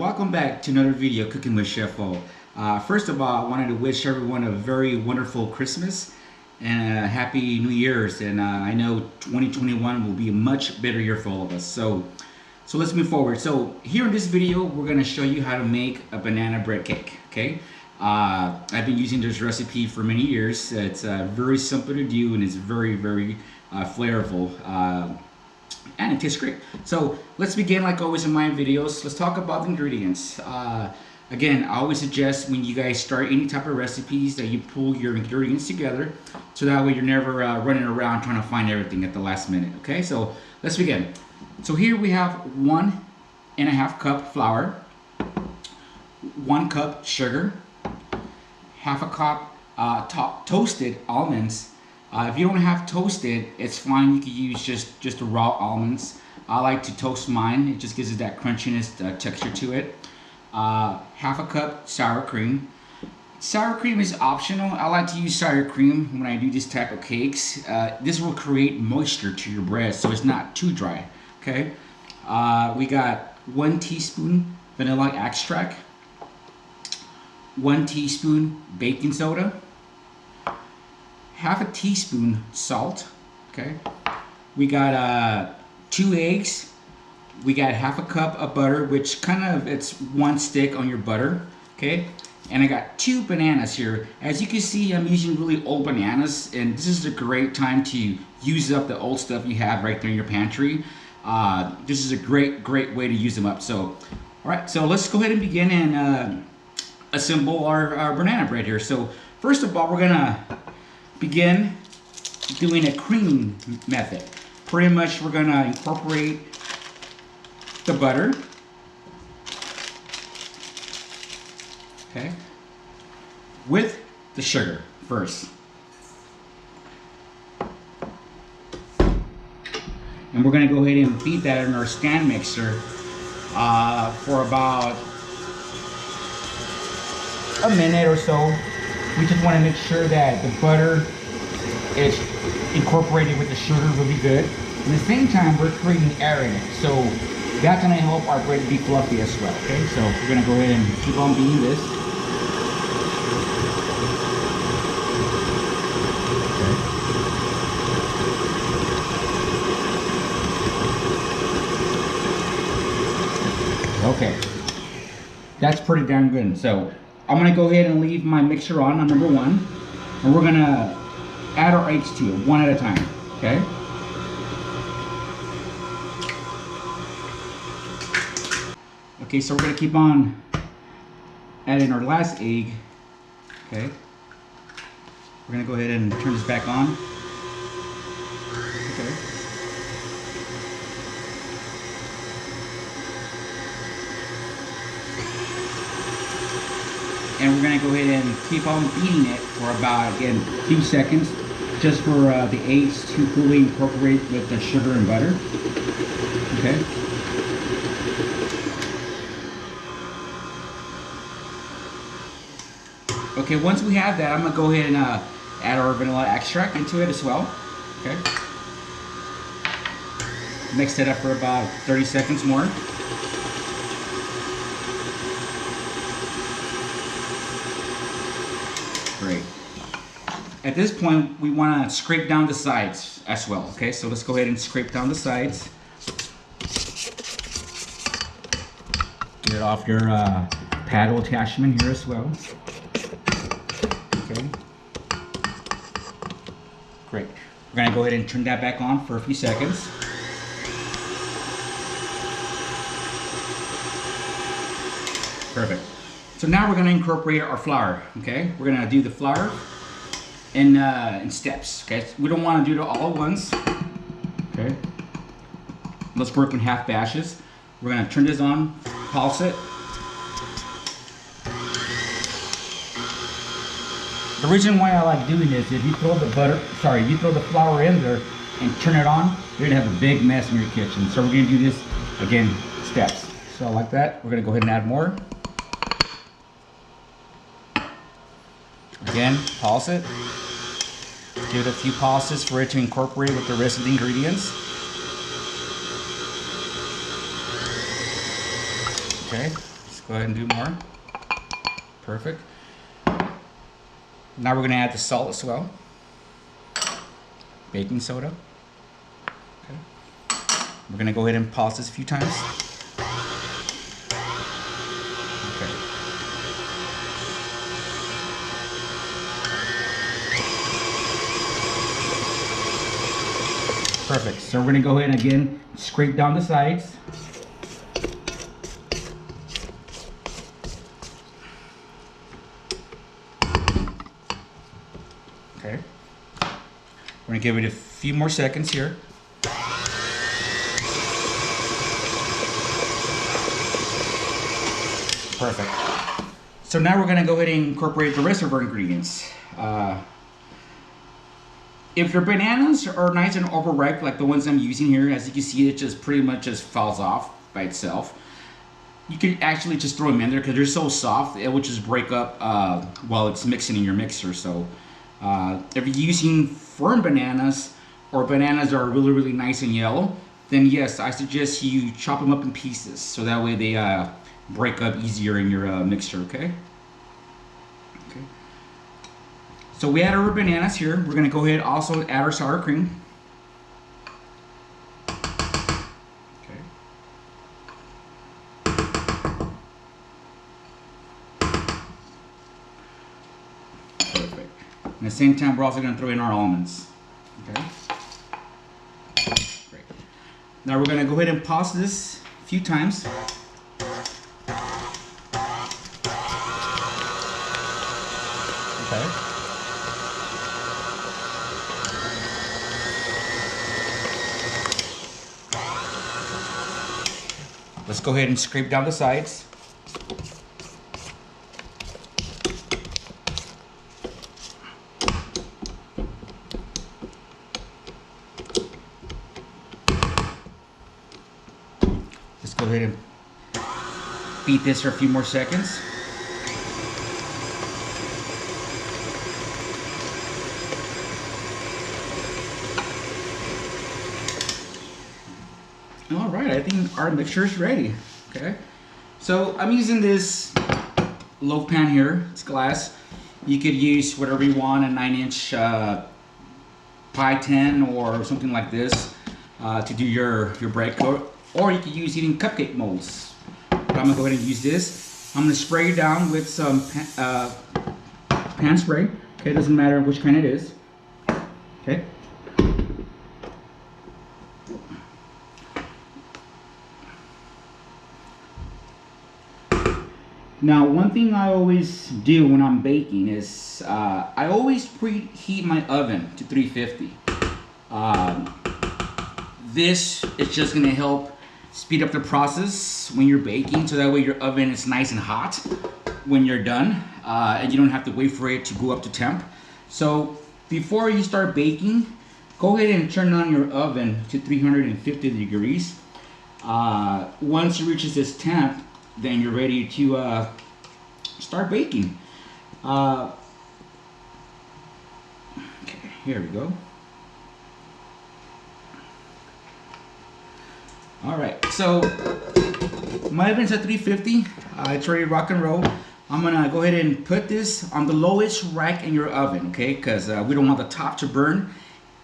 welcome back to another video cooking with Chef O. First of all, I wanted to wish everyone a very wonderful Christmas and a happy New Year's, and I know 2021 will be a much better year for all of us. So let's move forward. So here in this video, we're going to show you how to make a banana bread cake. Okay, I've been using this recipe for many years. It's very simple to do, and it's very flavorful. And it tastes great. So let's begin like always in my videos. Let's talk about the ingredients. Again, I always suggest when you guys start any type of recipes that you pull your ingredients together, so that way you're never running around trying to find everything at the last minute. Okay, so let's begin. So here we have 1.5 cup flour, 1 cup sugar, half a cup toasted almonds. If you don't have toasted, it's fine. You can use just the raw almonds. I like to toast mine. It just gives it that crunchiness texture to it. Half a cup sour cream. Sour cream is optional. I like to use sour cream when I do this type of cakes. This will create moisture to your bread, so it's not too dry. Okay. We got 1 teaspoon vanilla extract, 1 teaspoon baking soda, half a teaspoon salt. Okay, we got 2 eggs, we got half a cup of butter, which kind of it's 1 stick on your butter. Okay, and I got 2 bananas here. As you can see, I'm using really old bananas, and this is a great time to use up the old stuff you have right there in your pantry. This is a great way to use them up. So all right, so let's go ahead and begin and assemble our banana bread here. So first of all, we're gonna begin doing a creaming method. Pretty much we're gonna incorporate the butter, okay, with the sugar first. And we're gonna go ahead and beat that in our stand mixer for about a minute or so. We just want to make sure that the butter is incorporated with the sugar really good. At the same time, we're creating air in it, so that's going to help our bread be fluffy as well. Okay, so we're going to go ahead and keep on beating this. Okay, that's pretty darn good. So I'm gonna go ahead and leave my mixture on number 1, and we're gonna add our eggs to it one at a time. Okay. Okay, so we're gonna keep on adding our last egg. Okay. We're gonna go ahead and turn this back on. Okay. And we're going to go ahead and keep on beating it for about, again, a few seconds, just for the eggs to fully incorporate with the sugar and butter. Okay. Okay, once we have that, I'm going to go ahead and add our vanilla extract into it as well. Okay. Mix it up for about 30 seconds more. Great. At this point, we want to scrape down the sides as well. Okay, so let's go ahead and scrape down the sides. Get it off your paddle attachment here as well. Okay. Great. We're going to go ahead and turn that back on for a few seconds. Perfect. So now we're going to incorporate our flour. Okay, we're going to do the flour in steps. Okay, we don't want to do it all at once. Okay, let's work in half batches. We're going to turn this on, pulse it. The reason why I like doing this is if you throw the flour in there and turn it on, you're going to have a big mess in your kitchen. So we're going to do this again, steps. So like that, we're going to go ahead and add more. Again, pulse it. Give it a few pulses for it to incorporate with the rest of the ingredients. Okay, go ahead and do more. Perfect. Now we're gonna add the salt as well. Baking soda. Okay. We're gonna go ahead and pulse this a few times. Okay. Perfect. So we're gonna go ahead and again scrape down the sides. Okay. We're gonna give it a few more seconds here. Perfect. So now we're gonna go ahead and incorporate the rest of our ingredients. If your bananas are nice and overripe, like the ones I'm using here, as you can see, it just pretty much just falls off by itself. You can actually just throw them in there because they're so soft, it will just break up while it's mixing in your mixer. So if you're using firm bananas or bananas that are really, really nice and yellow, then yes, I suggest you chop them up in pieces so that way they break up easier in your mixture, okay? Okay. So we add our bananas here. We're gonna go ahead also add our sour cream. Okay. Perfect. At the same time, we're also gonna throw in our almonds. Okay. Great. Now we're gonna go ahead and pulse this a few times. Okay. Let's go ahead and scrape down the sides. Let's go ahead and beat this for a few more seconds. All right, I think our mixture is ready. Okay, so I'm using this loaf pan here. It's glass. You could use whatever you want, a 9-inch pie tin or something like this to do your bread coat, or you could use even cupcake molds. But I'm gonna go ahead and use this. I'm gonna spray it down with some pan spray. Okay, doesn't matter which kind it is. Okay. Now, one thing I always do when I'm baking is I always preheat my oven to 350. This is just going to help speed up the process when you're baking, so that way your oven is nice and hot when you're done, and you don't have to wait for it to go up to temp. So before you start baking, go ahead and turn on your oven to 350 degrees. Once it reaches this temp, then you're ready to start baking. Okay, here we go. All right, so my oven's at 350. It's ready to rock and roll. I'm gonna go ahead and put this on the lowest rack in your oven, okay? Because we don't want the top to burn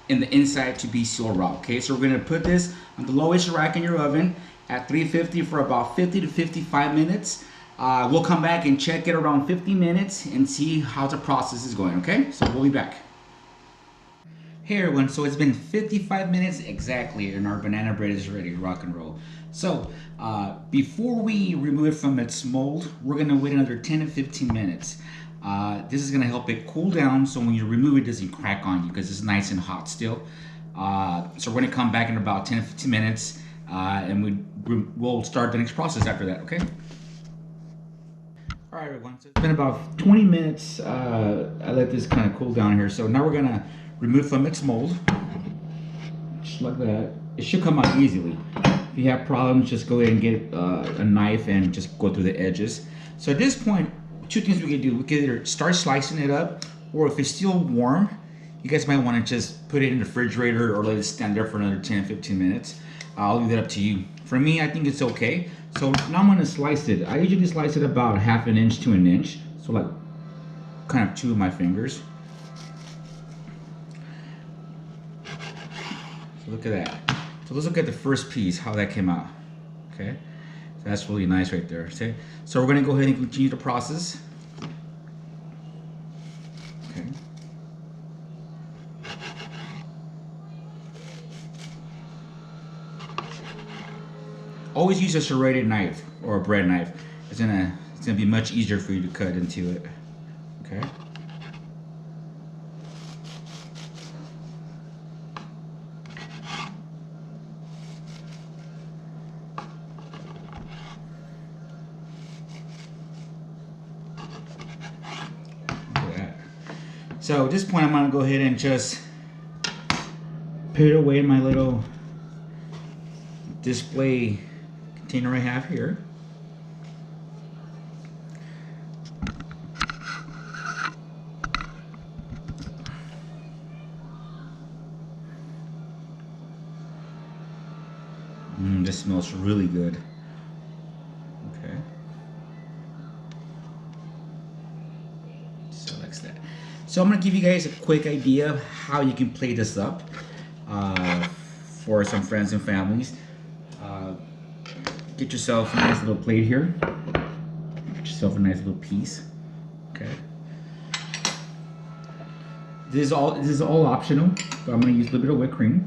and the inside to be still raw, okay? So we're gonna put this on the lowest rack in your oven at 350 for about 50 to 55 minutes. We'll come back and check it around 50 minutes and see how the process is going, okay? So we'll be back. Hey everyone, so it's been 55 minutes exactly and our banana bread is ready to rock and roll. So before we remove it from its mold, we're gonna wait another 10 to 15 minutes. This is gonna help it cool down so when you remove it, it doesn't crack on you because it's nice and hot still. So we're gonna come back in about 10 to 15 minutes and we'll start the next process after that, okay? All right, everyone, so it's been about 20 minutes. I let this kind of cool down here. So now we're gonna remove from its mold, just like that. It should come out easily. If you have problems, just go ahead and get a knife and just go through the edges. So at this point, two things we can do. We can either start slicing it up, or if it's still warm, you guys might want to just put it in the refrigerator or let it stand there for another 10, 15 minutes. I'll leave that up to you. For me, I think it's okay. So now I'm gonna slice it. I usually slice it about 1/2 inch to 1 inch. So like kind of 2 of my fingers. So look at that. So let's look at the first piece, how that came out. Okay, so that's really nice right there. See? So we're gonna go ahead and continue the process. Okay. Always use a serrated knife or a bread knife. It's gonna be much easier for you to cut into it. Okay. So at this point, I'm gonna go ahead and just put it away in my little display container I have here. This smells really good. Okay. So that's that. So I'm gonna give you guys a quick idea of how you can play this up for some friends and families. Get yourself a nice little plate here. Get yourself a nice little piece. Okay. This is all optional, but I'm gonna use a little bit of whipped cream.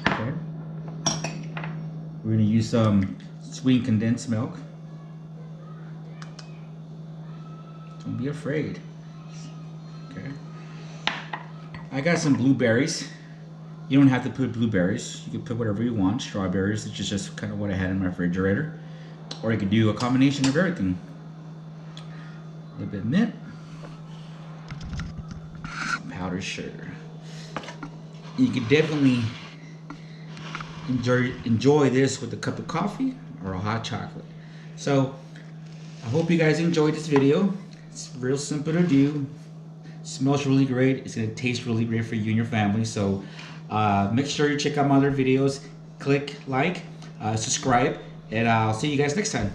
Okay. We're gonna use some sweet condensed milk. Don't be afraid. Okay. I got some blueberries. You don't have to put blueberries. You can put whatever you want. Strawberries, which is just kind of what I had in my refrigerator. Or you could do a combination of everything. A little bit of mint. Some powdered sugar. You could definitely enjoy this with a cup of coffee or a hot chocolate. So I hope you guys enjoyed this video. It's real simple to do. Smells really great. It's gonna taste really great for you and your family. So make sure you check out my other videos. Click like, subscribe, and I'll see you guys next time.